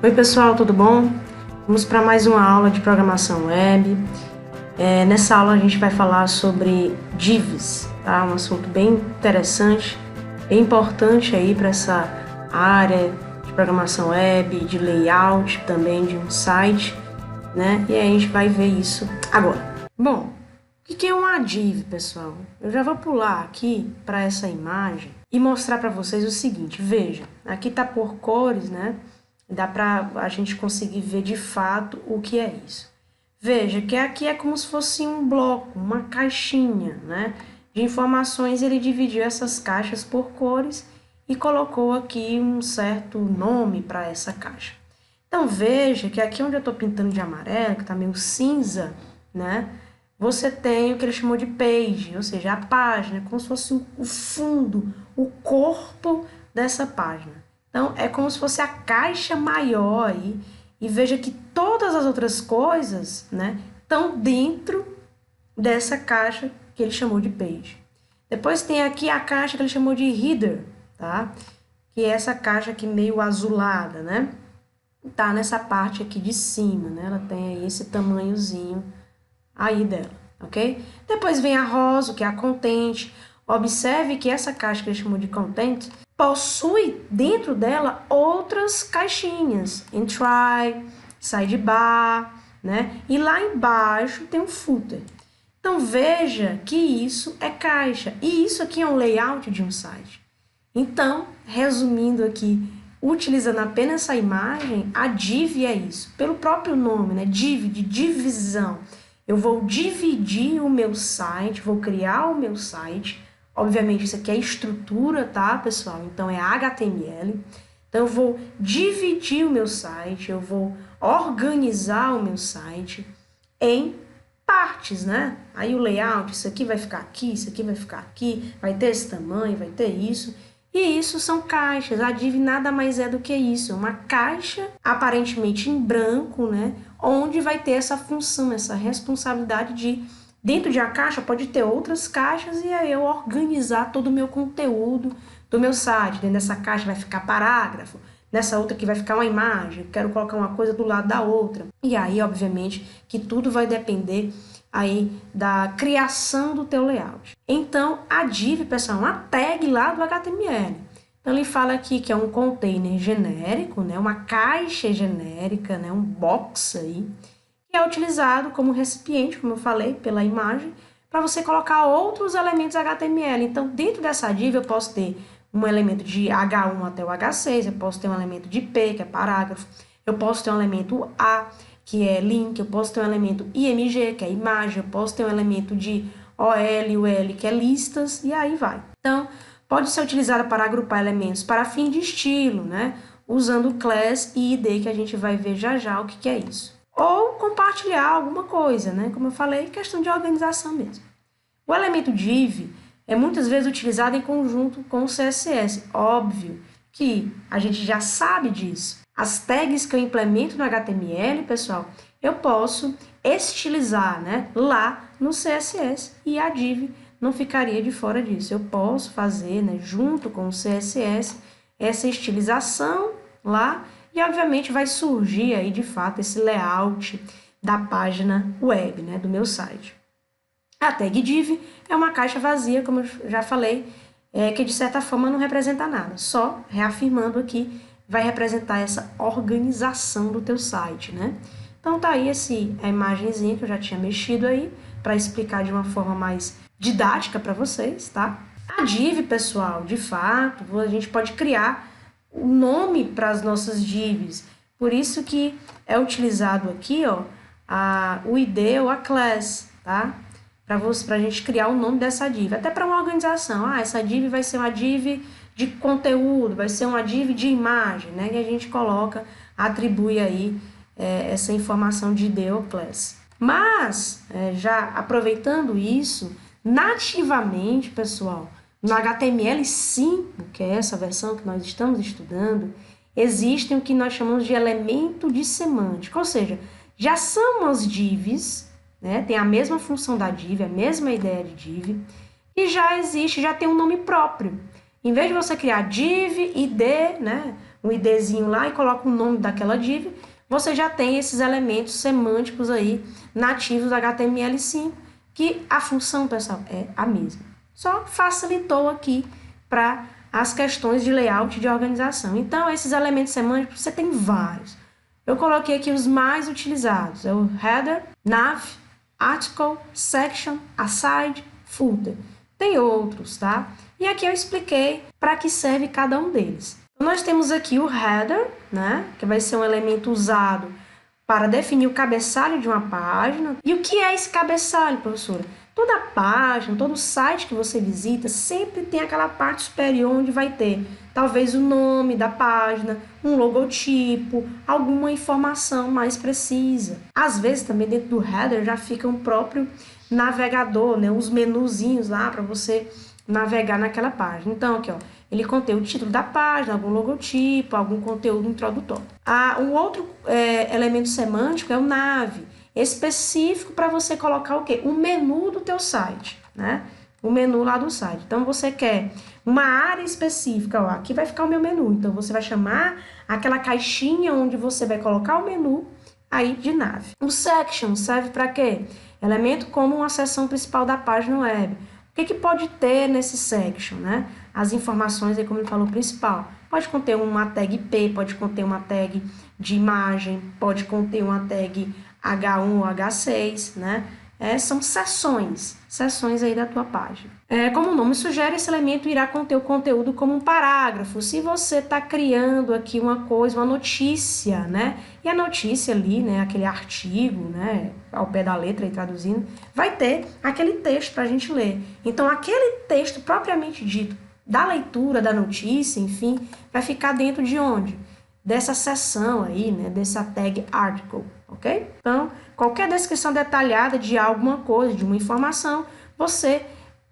Oi pessoal, tudo bom? Vamos para mais uma aula de programação web. Nessa aula a gente vai falar sobre divs, tá? Um assunto bem interessante, bem importante aí para essa área de programação web, de layout também de um site, né? E aí a gente vai ver isso agora. Bom, o que é uma div, pessoal? Eu já vou pular aqui para essa imagem e mostrar para vocês o seguinte. Veja, aqui tá por cores, né? Dá para a gente conseguir ver de fato o que é isso. Veja que aqui é como se fosse um bloco, uma caixinha, né, de informações. Ele dividiu essas caixas por cores e colocou aqui um certo nome para essa caixa. Então veja que aqui onde eu estou pintando de amarelo, que está meio cinza, né, você tem o que ele chamou de page, ou seja, a página, como se fosse o fundo, o corpo dessa página. Então, é como se fosse a caixa maior aí, e veja que todas as outras coisas, né, estão dentro dessa caixa que ele chamou de page. Depois tem aqui a caixa que ele chamou de header, tá? Que é essa caixa aqui meio azulada, né? Tá nessa parte aqui de cima, né? Ela tem aí esse tamanhozinho aí dela, ok? Depois vem a rosa, que é a content. Observe que essa caixa que ele chamou de content possui dentro dela outras caixinhas, entry, sidebar, né? E lá embaixo tem um footer. Então veja que isso é caixa e isso aqui é um layout de um site. Então, resumindo aqui, utilizando apenas essa imagem, a div é isso, pelo próprio nome, né? Div, de divisão. Eu vou dividir o meu site, vou criar o meu site. Obviamente, isso aqui é estrutura, tá, pessoal? Então, é HTML. Então, eu vou dividir o meu site, eu vou organizar o meu site em partes, né? Aí, o layout, isso aqui vai ficar aqui, isso aqui vai ficar aqui, vai ter esse tamanho, vai ter isso. E isso são caixas. A div nada mais é do que isso. É uma caixa, aparentemente em branco, né? Onde vai ter essa função, essa responsabilidade de... Dentro de a caixa pode ter outras caixas e aí eu organizar todo o meu conteúdo do meu site. Dentro dessa caixa vai ficar parágrafo, nessa outra aqui vai ficar uma imagem, eu quero colocar uma coisa do lado da outra. E aí, obviamente, que tudo vai depender aí da criação do teu layout. Então, a div, pessoal, é uma tag lá do HTML. Então, ele fala aqui que é um container genérico, né, uma caixa genérica, né, um box aí, é utilizado como recipiente, como eu falei, pela imagem, para você colocar outros elementos HTML. Então, dentro dessa div, eu posso ter um elemento de H1 até o H6, eu posso ter um elemento de P, que é parágrafo, eu posso ter um elemento A, que é link, eu posso ter um elemento IMG, que é imagem, eu posso ter um elemento de OL, UL, que é listas, e aí vai. Então, pode ser utilizada para agrupar elementos para fim de estilo, né? Usando class e ID, que a gente vai ver já já o que é isso. Ou compartilhar alguma coisa, né? Como eu falei, questão de organização mesmo. O elemento div é muitas vezes utilizado em conjunto com o CSS. Óbvio que a gente já sabe disso. As tags que eu implemento no HTML, pessoal, eu posso estilizar, né, lá no CSS e a div não ficaria de fora disso. Eu posso fazer, né, junto com o CSS essa estilização lá. E, obviamente, vai surgir aí, de fato, esse layout da página web, né, do meu site. A tag div é uma caixa vazia, como eu já falei, que de certa forma não representa nada. Só reafirmando aqui, vai representar essa organização do teu site, né? Então, tá aí a imagenzinha que eu já tinha mexido aí, para explicar de uma forma mais didática para vocês, tá? A div, pessoal, de fato, a gente pode criar o nome para as nossas divs. Por isso que é utilizado aqui, ó, o ID ou a class, tá? Para a gente criar o nome dessa div. Até para uma organização. Essa div vai ser uma div de conteúdo, vai ser uma div de imagem, né? Que a gente coloca, atribui aí essa informação de ID ou class. Mas, já aproveitando isso, nativamente, pessoal, no HTML5, que é essa versão que nós estamos estudando, existem o que nós chamamos de elemento de semântica, ou seja, já são as divs, né? Tem a mesma função da div, a mesma ideia de div, e já existe, já tem um nome próprio. Em vez de você criar div, id, né, um idzinho lá e coloca o nome daquela div, você já tem esses elementos semânticos aí nativos do HTML5, que a função, pessoal, é a mesma. Só facilitou aqui para as questões de layout e de organização. Então, esses elementos semânticos, você tem vários. Eu coloquei aqui os mais utilizados. É o header, nav, article, section, aside, footer. Tem outros, tá? E aqui eu expliquei para que serve cada um deles. Então, nós temos aqui o header, né? Que vai ser um elemento usado para definir o cabeçalho de uma página. E o que é esse cabeçalho, professora? Toda página, todo site que você visita, sempre tem aquela parte superior onde vai ter talvez o nome da página, um logotipo, alguma informação mais precisa. Às vezes também dentro do header já fica um próprio navegador, né? Os menuzinhos lá para você navegar naquela página. Então aqui, ó, ele contém o título da página, algum logotipo, algum conteúdo introdutório. Um outro elemento semântico é o nav, específico para você colocar o quê? O menu do teu site, né? O menu lá do site. Então, você quer uma área específica, ó, aqui vai ficar o meu menu. Então, você vai chamar aquela caixinha onde você vai colocar o menu aí de nav. O section serve para quê? Elemento como uma seção principal da página web. O que pode ter nesse section, né? As informações aí, como ele falou, principal. Pode conter uma tag IP, pode conter uma tag de imagem, pode conter uma tag H1 ou H6, né? São seções aí da tua página. Como o nome sugere, esse elemento irá conter o conteúdo como um parágrafo. Se você está criando aqui uma coisa, uma notícia, né? E a notícia ali, né? Aquele artigo, né? Ao pé da letra aí traduzindo, vai ter aquele texto para a gente ler. Então, aquele texto propriamente dito da leitura da notícia, enfim, vai ficar dentro de onde? Dessa seção aí, né? Dessa tag article, ok? Então, qualquer descrição detalhada de alguma coisa, de uma informação, você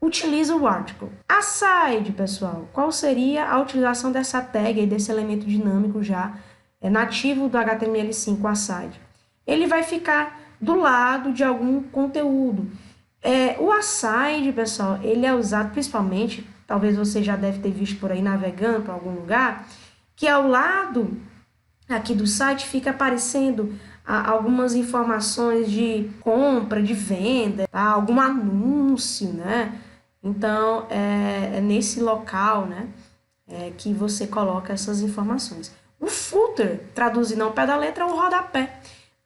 utiliza o article. Aside, pessoal, qual seria a utilização dessa tag aí, desse elemento dinâmico já nativo do HTML5, aside? Ele vai ficar do lado de algum conteúdo. O aside, pessoal, ele é usado principalmente, talvez você já deve ter visto por aí navegando para algum lugar, que ao lado aqui do site fica aparecendo algumas informações de compra, de venda, tá? Algum anúncio, né? Então, é nesse local, né, que você coloca essas informações. O footer, traduzindo ao pé da letra, é o rodapé.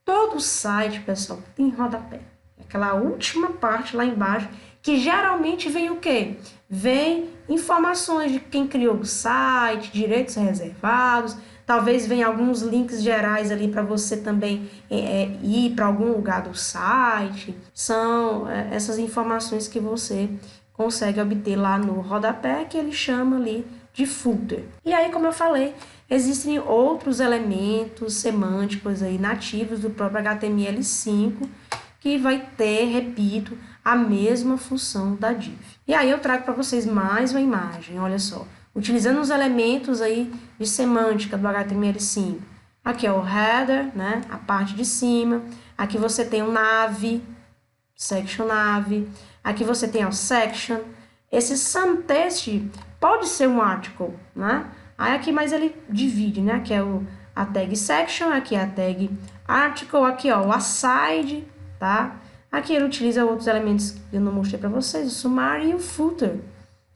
Todo site, pessoal, tem rodapé. Aquela última parte lá embaixo, que geralmente vem o quê? Vem informações de quem criou o site, direitos reservados, talvez venha alguns links gerais ali para você também ir para algum lugar do site. São essas informações que você consegue obter lá no rodapé, que ele chama ali de footer. E aí, como eu falei, existem outros elementos semânticos aí nativos do próprio HTML5 que vai ter, repito, a mesma função da div. E aí eu trago para vocês mais uma imagem, olha só. Utilizando os elementos aí de semântica do HTML5. Aqui é o header, né? A parte de cima. Aqui você tem o nav, section nav. Aqui você tem o section. Esse subtext pode ser um article, né? Aí aqui mais ele divide, né? Aqui é a tag section, aqui é a tag article, aqui ó, o aside, tá? Aqui ele utiliza outros elementos que eu não mostrei para vocês, o summary e o footer.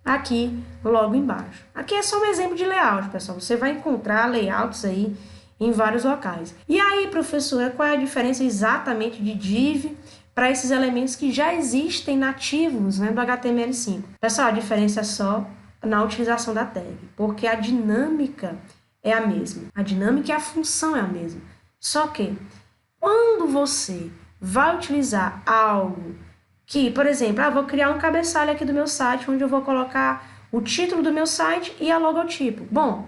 Aqui, logo embaixo. Aqui é só um exemplo de layout, pessoal. Você vai encontrar layouts aí em vários locais. E aí, professora, qual é a diferença exatamente de div para esses elementos que já existem nativos, né, do HTML5? Pessoal, a diferença é só na utilização da tag, porque a dinâmica é a mesma. A dinâmica e a função é a mesma. Só que, quando você vai utilizar algo que, por exemplo, vou criar um cabeçalho aqui do meu site, onde eu vou colocar o título do meu site e a logotipo. Bom,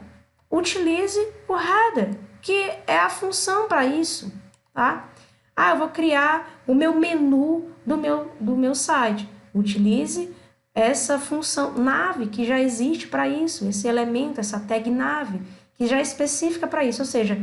utilize o header, que é a função para isso, tá? Eu vou criar o meu menu do meu site. Utilize essa função nav, que já existe para isso, esse elemento, essa tag nav, que já é específica para isso. Ou seja,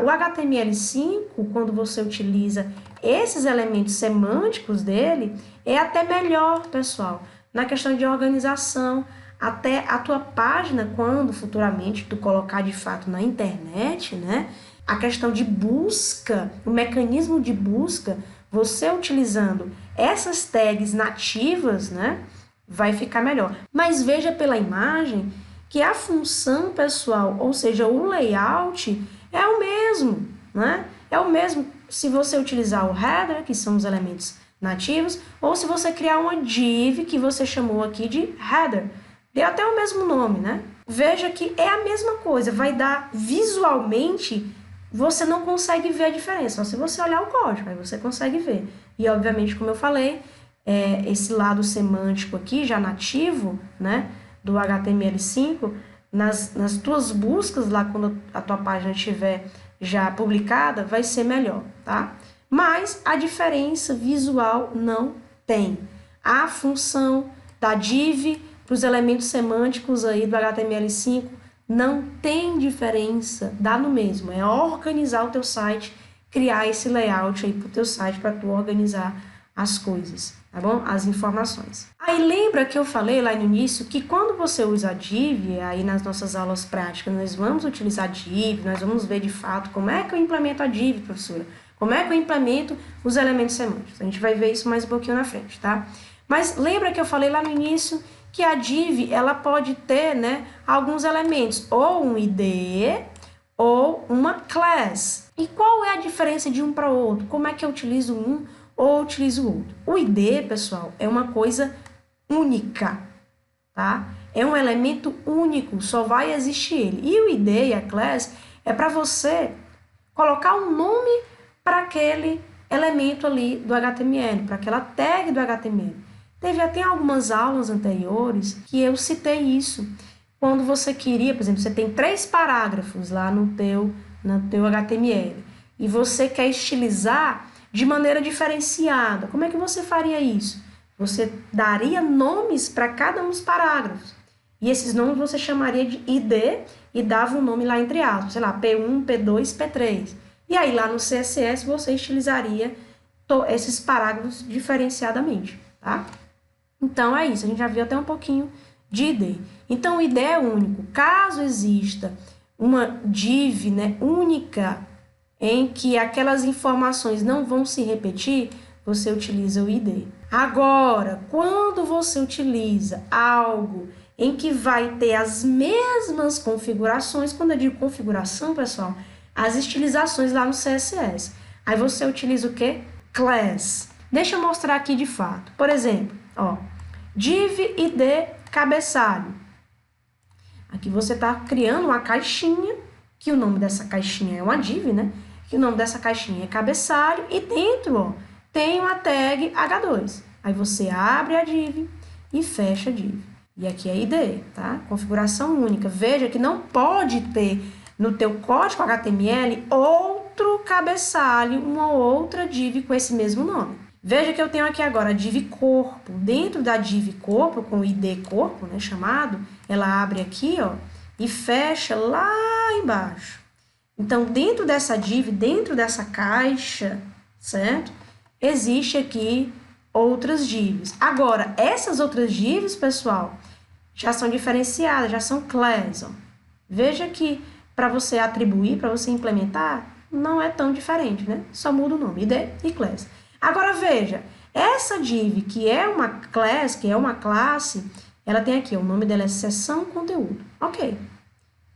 o HTML5, quando você utiliza esses elementos semânticos dele, é até melhor, pessoal, na questão de organização, até a tua página, quando futuramente tu colocar de fato na internet, né? A questão de busca, o mecanismo de busca, você utilizando essas tags nativas, né? Vai ficar melhor. Mas veja pela imagem que a função, pessoal, ou seja, o layout é o mesmo, né? É o mesmo se você utilizar o header, que são os elementos nativos, ou se você criar uma div que você chamou aqui de header. Deu até o mesmo nome, né? Veja que é a mesma coisa, vai dar visualmente, você não consegue ver a diferença, só se você olhar o código, aí você consegue ver. E obviamente, como eu falei, esse lado semântico aqui, já nativo, né, do HTML5, nas tuas buscas lá, quando a tua página estiver já publicada, vai ser melhor, tá? Mas a diferença visual não tem. A função da div para os elementos semânticos aí do HTML5 não tem diferença, dá no mesmo. É organizar o teu site, criar esse layout aí para o teu site para tu organizar as coisas, tá bom? As informações. Aí lembra que eu falei lá no início que quando você usa a div, aí nas nossas aulas práticas nós vamos utilizar a div, nós vamos ver de fato como é que eu implemento a div, professora. Como é que eu implemento os elementos semânticos? A gente vai ver isso mais um pouquinho na frente, tá? Mas lembra que eu falei lá no início que a div, ela pode ter, né, alguns elementos, ou um ID, ou uma class. E qual é a diferença de um para o outro? Como é que eu utilizo um ou utilizo o outro? O ID, pessoal, é uma coisa única, tá? É um elemento único, só vai existir ele. E o ID e a class é para você colocar um nome para aquele elemento ali do HTML, para aquela tag do HTML. Teve até algumas aulas anteriores que eu citei isso. Quando você queria, por exemplo, você tem 3 parágrafos lá no teu HTML e você quer estilizar de maneira diferenciada. Como é que você faria isso? Você daria nomes para cada um dos parágrafos. E esses nomes você chamaria de ID e dava um nome lá entre aspas, sei lá, P1, P2, P3. E aí lá no CSS você estilizaria esses parágrafos diferenciadamente, tá? Então é isso, a gente já viu até um pouquinho de ID. Então o ID é único. Caso exista uma div, né, única, em que aquelas informações não vão se repetir, você utiliza o ID. Agora, quando você utiliza algo em que vai ter as mesmas configurações, quando eu digo configuração, pessoal, as estilizações lá no CSS. Aí você utiliza o quê? Class. Deixa eu mostrar aqui de fato. Por exemplo, ó, div id cabeçalho. Aqui você está criando uma caixinha, que o nome dessa caixinha é uma div, né? Que o nome dessa caixinha é cabeçalho e dentro, ó, tem uma tag H2. Aí você abre a div e fecha a div. E aqui é ID, tá? Configuração única. Veja que não pode ter no teu código HTML outro cabeçalho, uma outra div com esse mesmo nome. Veja que eu tenho aqui agora a div corpo. Dentro da div corpo, com o id corpo, né, chamado, ela abre aqui, ó, e fecha lá embaixo. Então, dentro dessa div, dentro dessa caixa, certo? Existe aqui outras divs. Agora, essas outras divs, pessoal, já são diferenciadas, já são class, ó. Veja que para você atribuir, para você implementar, não é tão diferente, né? Só muda o nome, id e class. Agora veja, essa div que é uma class, que é uma classe, ela tem aqui, o nome dela é seção conteúdo. Ok.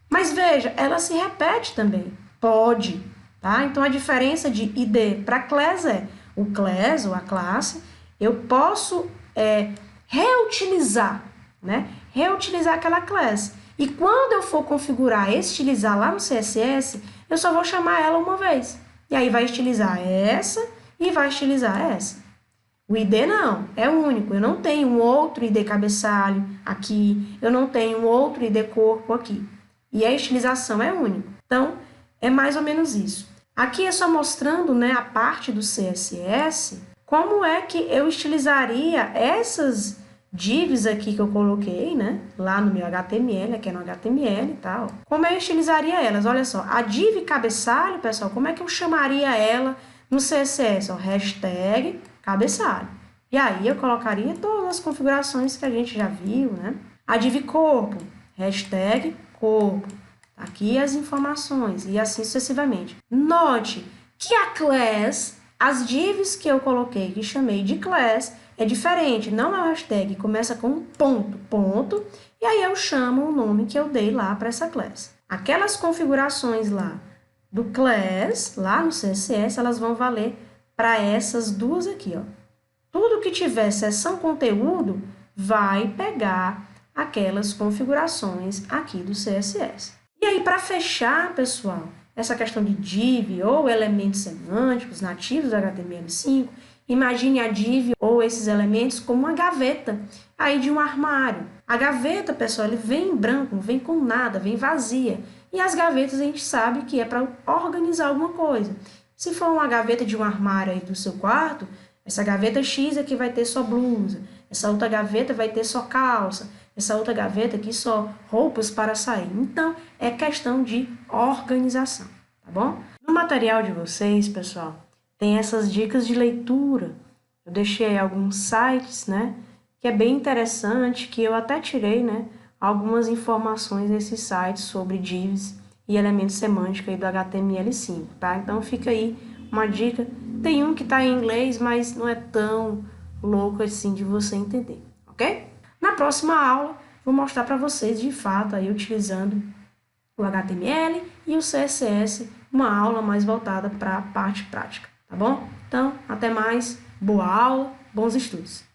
Mas veja, ela se repete também. Pode, tá? Então a diferença de id para class é o class ou a classe, eu posso reutilizar, né? Reutilizar aquela class. E quando eu for configurar, estilizar lá no CSS, eu só vou chamar ela uma vez. E aí vai estilizar essa e vai estilizar essa. O ID não, é único. Eu não tenho um outro ID cabeçalho aqui, eu não tenho um outro ID corpo aqui. E a estilização é única. Então, é mais ou menos isso. Aqui é só mostrando, né, a parte do CSS, como é que eu estilizaria essas divs aqui que eu coloquei, né, lá no meu HTML, aqui é no HTML e tal. Como eu estilizaria elas? Olha só, a div cabeçalho, pessoal, como é que eu chamaria ela no CSS? Ó, hashtag cabeçalho. E aí eu colocaria todas as configurações que a gente já viu, né? A div corpo, hashtag corpo. Aqui as informações e assim sucessivamente. Note que a class, as divs que eu coloquei, que chamei de class, é diferente. Não é o hashtag, começa com um ponto, e aí eu chamo o nome que eu dei lá para essa class. Aquelas configurações lá do class, lá no CSS, elas vão valer para essas duas aqui, ó. Tudo que tiver seção conteúdo vai pegar aquelas configurações aqui do CSS. E aí, para fechar, pessoal, essa questão de div ou elementos semânticos nativos do HTML5, imagine a div ou esses elementos como uma gaveta aí de um armário. A gaveta, pessoal, ele vem em branco, não vem com nada, vem vazia. E as gavetas a gente sabe que é para organizar alguma coisa. Se for uma gaveta de um armário aí do seu quarto, essa gaveta X aqui vai ter só blusa, essa outra gaveta vai ter só calça, essa outra gaveta aqui só roupas para sair. Então, é questão de organização, tá bom? No material de vocês, pessoal, tem essas dicas de leitura. Eu deixei alguns sites, né, que é bem interessante, que eu até tirei, né, algumas informações nesses sites sobre divs e elementos semânticos aí do HTML5, tá? Então, fica aí uma dica. Tem um que está em inglês, mas não é tão louco assim de você entender, ok? Na próxima aula, vou mostrar para vocês, de fato, aí utilizando o HTML e o CSS, uma aula mais voltada para a parte prática, tá bom? Então, até mais, boa aula, bons estudos!